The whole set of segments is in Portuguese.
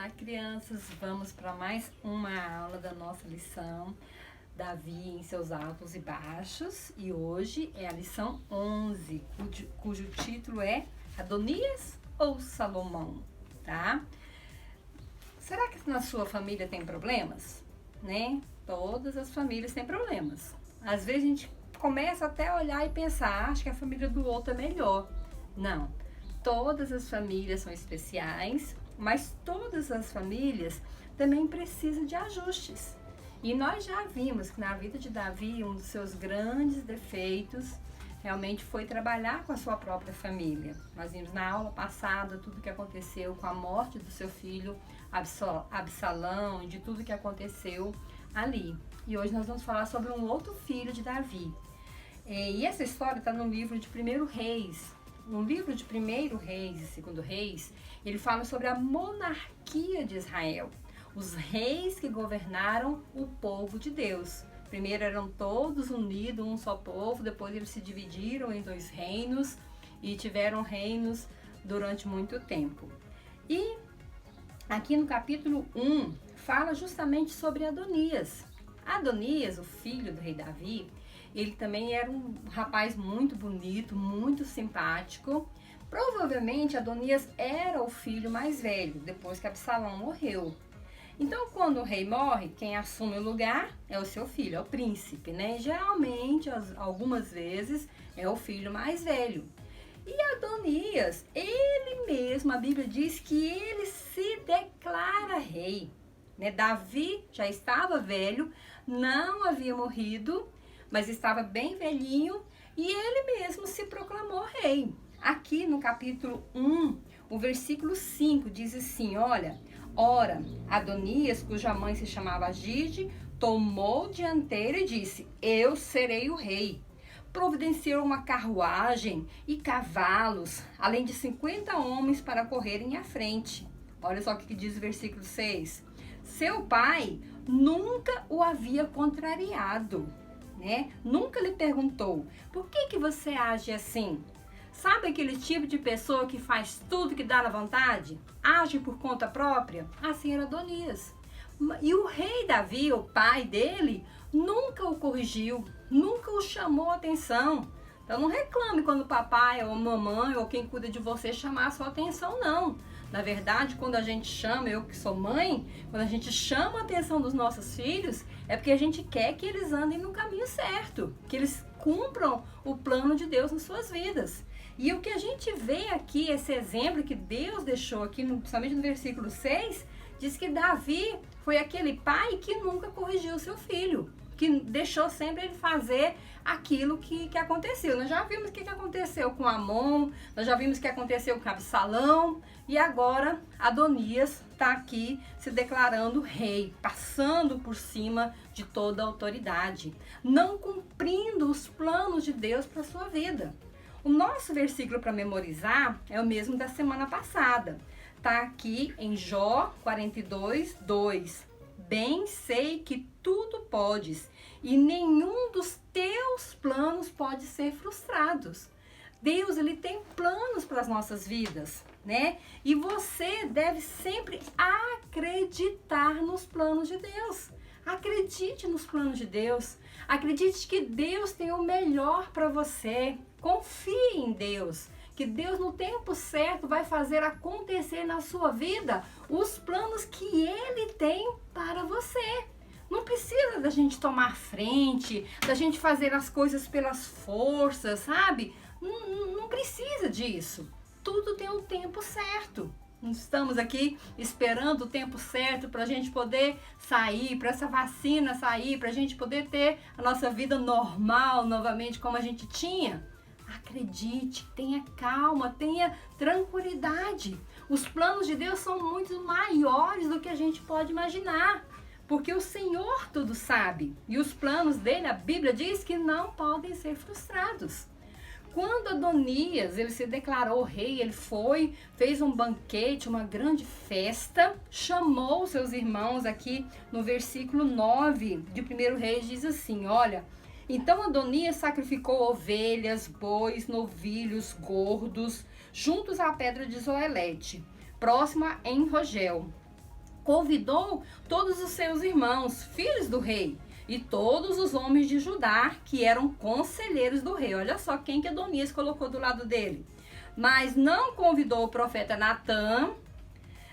Olá, crianças! Vamos para mais uma aula da nossa lição Davi em seus altos e baixos. E hoje é a lição 11, cujo título é Adonias ou Salomão, tá? Será que na sua família tem problemas? Né? Todas as famílias têm problemas. Às vezes a gente começa até a olhar e pensar, acho que a família do outro é melhor. Não, todas as famílias são especiais, mas todas as famílias também precisam de ajustes. E nós já vimos que na vida de Davi, um dos seus grandes defeitos realmente foi trabalhar com a sua própria família. Nós vimos na aula passada tudo que aconteceu com a morte do seu filho Absalão e de tudo que aconteceu ali. E hoje nós vamos falar sobre um outro filho de Davi. E essa história está no livro de 1 Reis. No livro de 1 Reis e 2 Reis, ele fala sobre a monarquia de Israel. Os reis que governaram o povo de Deus. Primeiro eram todos unidos, um só povo, depois eles se dividiram em 2 reinos e tiveram reinos durante muito tempo. E aqui no capítulo 1, fala justamente sobre Adonias. Adonias, o filho do rei Davi, ele também era um rapaz muito bonito, muito simpático. Provavelmente Adonias era o filho mais velho, depois que Absalão morreu. Então, quando o rei morre, quem assume o lugar é o seu filho, é o príncipe, né? Geralmente, algumas vezes, é o filho mais velho. E Adonias, ele mesmo, a Bíblia diz que ele se declara rei, né? Davi já estava velho, não havia morrido, mas estava bem velhinho e ele mesmo se proclamou rei. Aqui no capítulo 1, o versículo 5 diz assim, olha, ora, Adonias, cuja mãe se chamava Gide, tomou dianteira e disse, eu serei o rei. Providenciou uma carruagem e cavalos, além de 50 homens para correrem à frente. Olha só o que diz o versículo 6. Seu pai nunca o havia contrariado, né? Nunca lhe perguntou, por que você age assim? Sabe aquele tipo de pessoa que faz tudo que dá na vontade? Age por conta própria? Assim era Adonias. E o rei Davi, o pai dele, nunca o corrigiu, nunca o chamou a atenção. Então não reclame quando o papai ou a mamãe ou quem cuida de você chamar a sua atenção, não. Na verdade, quando a gente chama, eu que sou mãe, quando a gente chama a atenção dos nossos filhos, é porque a gente quer que eles andem no caminho certo, que eles cumpram o plano de Deus nas suas vidas. E o que a gente vê aqui, esse exemplo que Deus deixou aqui, principalmente no versículo 6, diz que Davi foi aquele pai que nunca corrigiu o seu filho, que deixou sempre ele fazer aquilo que aconteceu. Nós já vimos o que aconteceu com Amon, nós já vimos o que aconteceu com Absalão, e agora Adonias está aqui se declarando rei, passando por cima de toda a autoridade, não cumprindo os planos de Deus para a sua vida. O nosso versículo para memorizar é o mesmo da semana passada. Está aqui em Jó 42, 2. Bem sei que tudo podes e nenhum dos teus planos pode ser frustrados. Deus, ele tem planos para as nossas vidas, né? E você deve sempre acreditar nos planos de Deus. Acredite nos planos de Deus. Acredite que Deus tem o melhor para você. Confie em Deus. Que Deus no tempo certo vai fazer acontecer na sua vida os planos que Ele tem para você. Não precisa da gente tomar frente, da gente fazer as coisas pelas forças, sabe? Não precisa disso. Tudo tem um tempo certo. Não estamos aqui esperando o tempo certo para a gente poder sair, para essa vacina sair, para a gente poder ter a nossa vida normal novamente como a gente tinha. Acredite, tenha calma, tenha tranquilidade. Os planos de Deus são muito maiores do que a gente pode imaginar, porque o Senhor tudo sabe. E os planos dele, a Bíblia diz que não podem ser frustrados. Quando Adonias, ele se declarou rei, ele foi, fez um banquete, uma grande festa, chamou seus irmãos aqui no versículo 9 de 1 Reis, diz assim, olha, então Adonias sacrificou ovelhas, bois, novilhos, gordos, juntos à pedra de Zoelete, próxima em Rogel. convidou todos os seus irmãos, filhos do rei, e todos os homens de Judá, que eram conselheiros do rei. Olha só quem que Adonias colocou do lado dele. Mas não convidou o profeta Natã,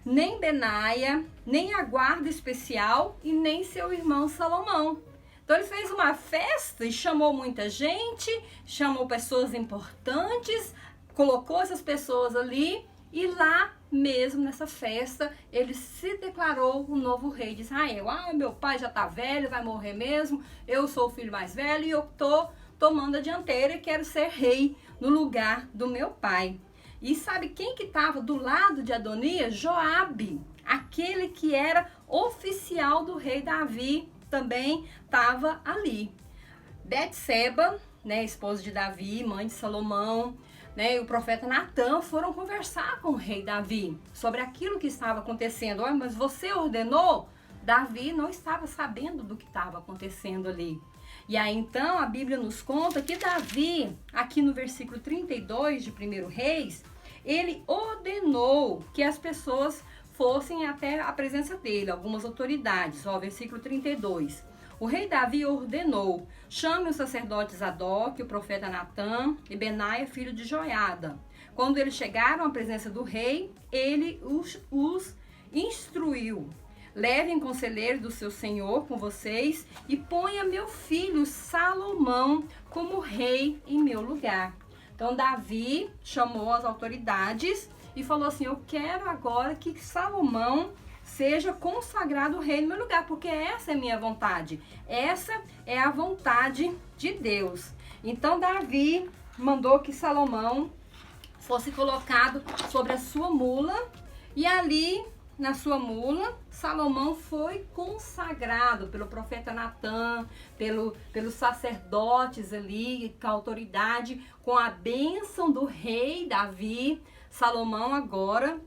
nem Benaia, nem a guarda especial e nem seu irmão Salomão. Então ele fez uma festa e chamou muita gente, chamou pessoas importantes, colocou essas pessoas ali, e lá mesmo nessa festa ele se declarou o novo rei de Israel. Meu pai já está velho, vai morrer mesmo, eu sou o filho mais velho e eu estou tomando a dianteira e quero ser rei no lugar do meu pai. E sabe quem que estava do lado de Adonias? Joabe, aquele que era oficial do rei Davi, também estava ali. Betseba, né, esposa de Davi, mãe de Salomão, né, e o profeta Natã foram conversar com o rei Davi sobre aquilo que estava acontecendo. Mas você ordenou? Davi não estava sabendo do que estava acontecendo ali. E aí então a Bíblia nos conta que Davi, aqui no versículo 32 de 1 Reis, ele ordenou que as pessoas fossem até a presença dele, algumas autoridades. Versículo 32. O rei Davi ordenou: chame os sacerdotes Zadok, o profeta Natã e Benaia, filho de Joiada. Quando eles chegaram à presença do rei, ele os instruiu: levem conselheiro do seu senhor com vocês e ponha meu filho Salomão como rei em meu lugar. Então Davi chamou as autoridades e falou assim: eu quero agora que Salomão seja consagrado rei no meu lugar, porque essa é a minha vontade. Essa é a vontade de Deus. Então Davi mandou que Salomão fosse colocado sobre a sua mula, e ali na sua mula Salomão foi consagrado pelo profeta Natã, pelos sacerdotes ali, com a autoridade, com a bênção do rei Davi. Salomão agora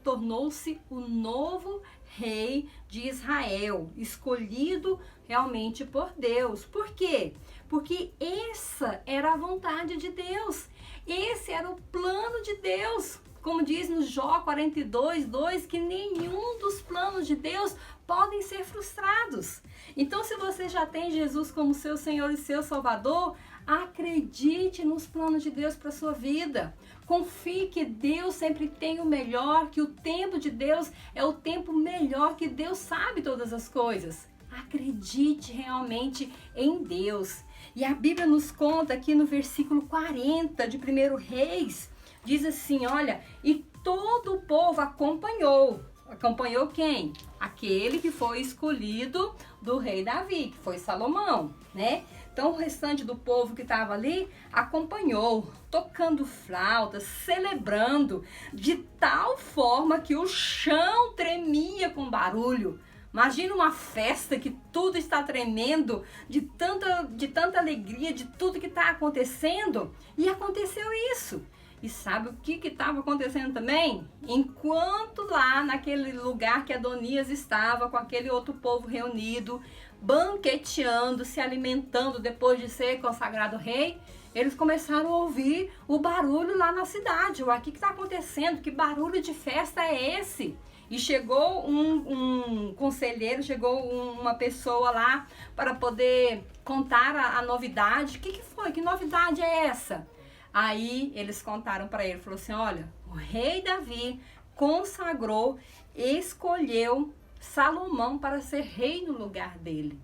tornou-se o novo rei de Israel, escolhido realmente por Deus. Por quê? Porque essa era a vontade de Deus, esse era o plano de Deus. Como diz no Jó 42:2, que nenhum dos planos de Deus podem ser frustrados. Então, se você já tem Jesus como seu Senhor e seu Salvador, acredite nos planos de Deus para a sua vida. Confie que Deus sempre tem o melhor, que o tempo de Deus é o tempo melhor, que Deus sabe todas as coisas. Acredite realmente em Deus. E a Bíblia nos conta aqui no versículo 40 de 1 Reis, diz assim, olha, e todo o povo acompanhou. Acompanhou quem? Aquele que foi escolhido do rei Davi, que foi Salomão, né? Então o restante do povo que estava ali acompanhou, tocando flautas, celebrando, de tal forma que o chão tremia com barulho. Imagina uma festa que tudo está tremendo, de tanta alegria, de tudo que está acontecendo. E aconteceu isso. E sabe o que estava acontecendo também? Enquanto lá naquele lugar que Adonias estava, com aquele outro povo reunido, banqueteando, se alimentando depois de ser consagrado rei, eles começaram a ouvir o barulho lá na cidade. O que está acontecendo? Que barulho de festa é esse? E chegou um conselheiro, chegou uma pessoa lá para poder contar a novidade. O que foi? Que novidade é essa? Aí eles contaram para ele, falou assim, olha, o rei Davi consagrou, escolheu Salomão para ser rei no lugar dele.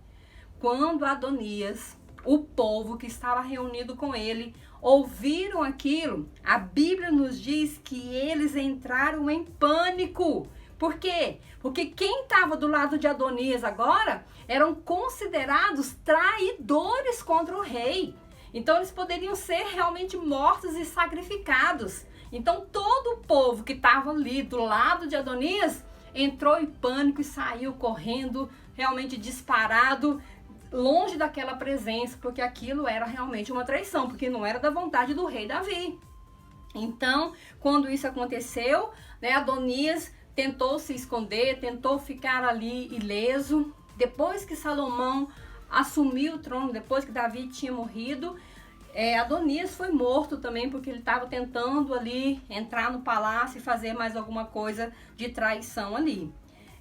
Quando Adonias, o povo que estava reunido com ele, ouviram aquilo, a Bíblia nos diz que eles entraram em pânico. Por quê? Porque quem estava do lado de Adonias agora eram considerados traidores contra o rei. Então eles poderiam ser realmente mortos e sacrificados. Então todo o povo que estava ali do lado de Adonias entrou em pânico e saiu correndo, realmente disparado, longe daquela presença, porque aquilo era realmente uma traição, porque não era da vontade do rei Davi. Então, quando isso aconteceu, né, Adonias tentou se esconder, tentou ficar ali ileso. Depois que Salomão assumiu o trono, depois que Davi tinha morrido, Adonias foi morto também, porque ele estava tentando ali entrar no palácio e fazer mais alguma coisa de traição ali.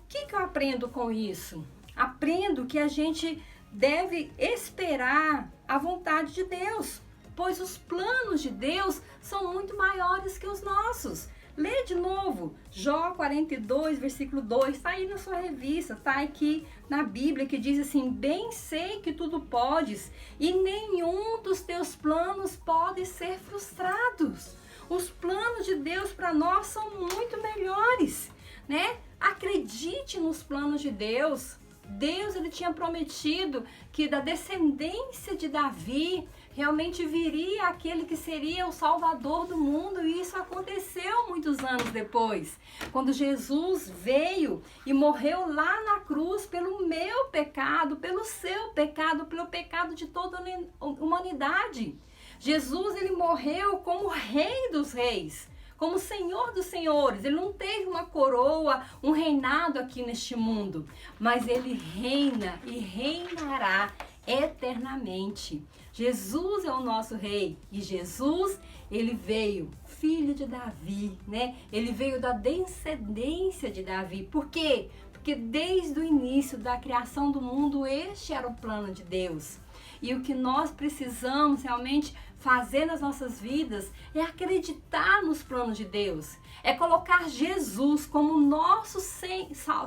que eu aprendo com isso? Aprendo que a gente deve esperar a vontade de Deus, pois os planos de Deus são muito maiores que os nossos. Lê de novo, Jó 42, versículo 2, está aí na sua revista, está aqui na Bíblia, que diz assim: bem sei que tudo podes, e nenhum dos teus planos pode ser frustrados. Os planos de Deus para nós são muito melhores, né? Acredite nos planos de Deus. Deus, ele tinha prometido que da descendência de Davi realmente viria aquele que seria o Salvador do mundo, e isso aconteceu muitos anos depois, quando Jesus veio e morreu lá na cruz pelo meu pecado, pelo seu pecado, pelo pecado de toda a humanidade. Jesus, ele morreu como Rei dos Reis, como Senhor dos Senhores. Ele não teve uma coroa, um reinado aqui neste mundo, mas ele reina e reinará eternamente. Jesus é o nosso Rei, e Jesus, ele veio, filho de Davi, né? Ele veio da descendência de Davi. Por quê? Porque desde o início da criação do mundo, este era o plano de Deus. E o que nós precisamos realmente fazer nas nossas vidas é acreditar nos planos de Deus. É colocar Jesus como nosso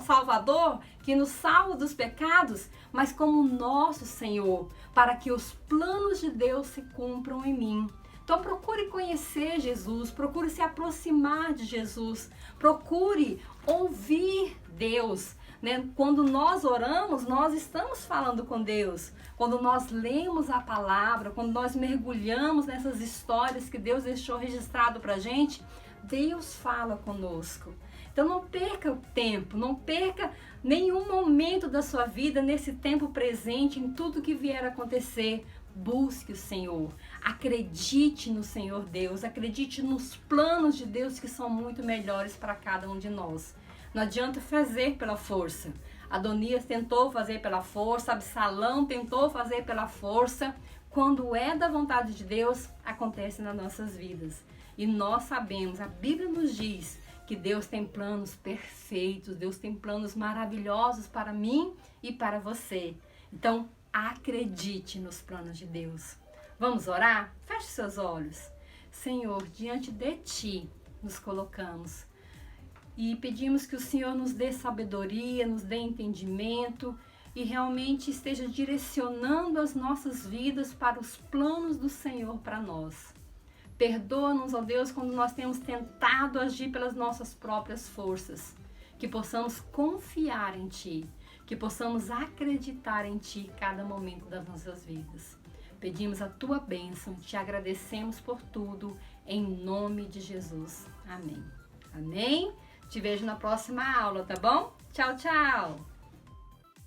Salvador, que nos salva dos pecados, mas como nosso Senhor, para que os planos de Deus se cumpram em mim. Então procure conhecer Jesus, procure se aproximar de Jesus, procure ouvir Deus. Né? Quando nós oramos, nós estamos falando com Deus. Quando nós lemos a palavra, quando nós mergulhamos nessas histórias que Deus deixou registrado pra gente, Deus fala conosco. Então não perca o tempo, não perca nenhum momento da sua vida nesse tempo presente, em tudo que vier a acontecer. Busque o Senhor, acredite no Senhor Deus, acredite nos planos de Deus, que são muito melhores para cada um de nós. Não adianta fazer pela força. Adonias tentou fazer pela força, Absalão tentou fazer pela força. Quando é da vontade de Deus, acontece nas nossas vidas. E nós sabemos, a Bíblia nos diz que Deus tem planos perfeitos, Deus tem planos maravilhosos para mim e para você. Então, acredite nos planos de Deus. Vamos orar? Feche seus olhos. Senhor, diante de Ti nos colocamos e pedimos que o Senhor nos dê sabedoria, nos dê entendimento e realmente esteja direcionando as nossas vidas para os planos do Senhor para nós. Perdoa-nos, ó Deus, quando nós temos tentado agir pelas nossas próprias forças. Que possamos confiar em Ti, que possamos acreditar em Ti cada momento das nossas vidas. Pedimos a Tua bênção, Te agradecemos por tudo, em nome de Jesus. Amém. Amém. Te vejo na próxima aula, tá bom? Tchau, tchau!